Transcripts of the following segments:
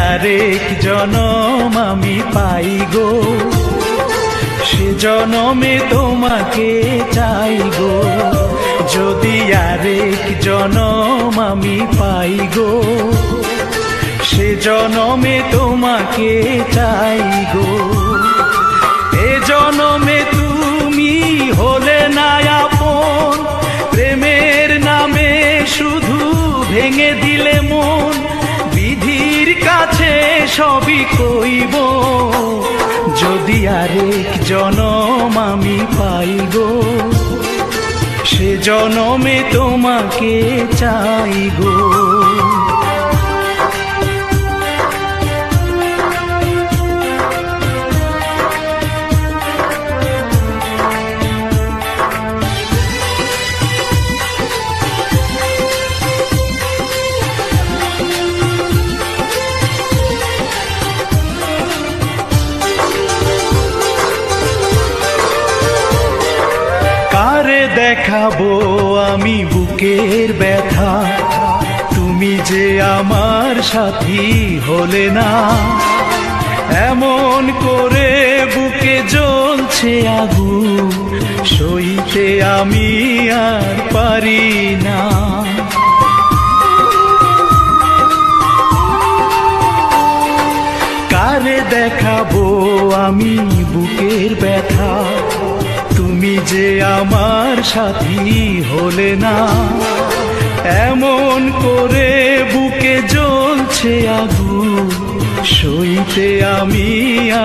আরেক জনম আমি পাই গো, সে জনমে তোমাকে চাই গো। যদি আরেক জনম আমি পাই গো, সে জনমে তোমাকে চাই গো। এ জনমে তুমি হলে না আপন, প্রেমের নামে শুধু ভেঙে দিলে মন। বিধির কাছে সবই কইব, যদি আরেক জনম আমি পাই গো, সে জনমে তোমাকে চাই গো। কারে দেখাবো আমি বুকের ব্যথা, তুমি যে আমার সাথী হলে না। এমন করে বুকে জ্বলছে আগুন, সইতে আমি আর পারি না। কারে দেখাবো আমি বুকের ব্যথা, তুমি যে আমার সাথী হলে না। এমন করে বুকে জ্বলছে আগুন, সইতে আমি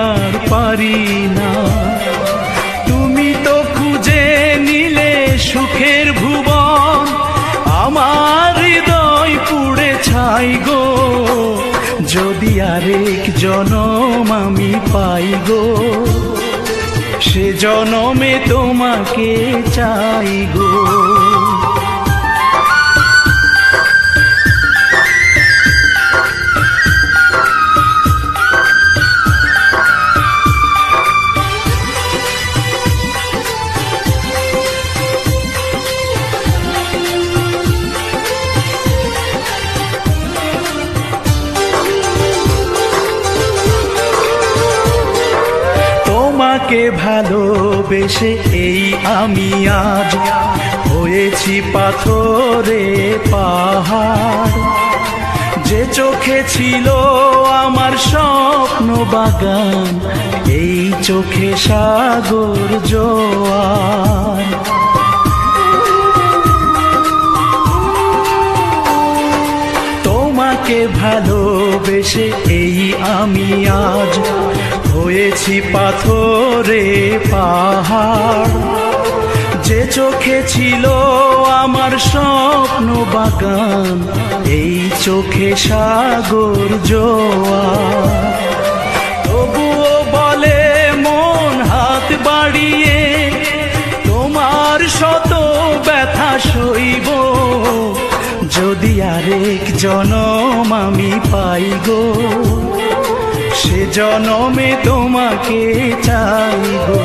আর পারি না। তুমি তো খুঁজে নিলে সুখের ভুবন, আমার হৃদয় পুড়ে ছাই গো। যদি আরেক জনম আমি পাই গো, সে জনমে তোমাকে চাই গো। তোমাকে ভালোবেসে এই আমি আজ হয়েছি পাথরে পাহাড়। যে চোখে ছিল আমার স্বপ্ন বাগান, এই চোখে সাগর জোয়ার। তোমাকে ভালোবেসে এই আমি আজ হয়েছি পাথরে পাহাড়। যে চোখে ছিল আমার স্বপ্ন বাগান, এই চোখে সাগর জোয়ার। তবুও বলে মন হাত বাড়িয়ে, তোমার শত ব্যথা সইব। যদি আরেক জনম আমি পাই গো, সে জনমে তোমাকে চাই গো।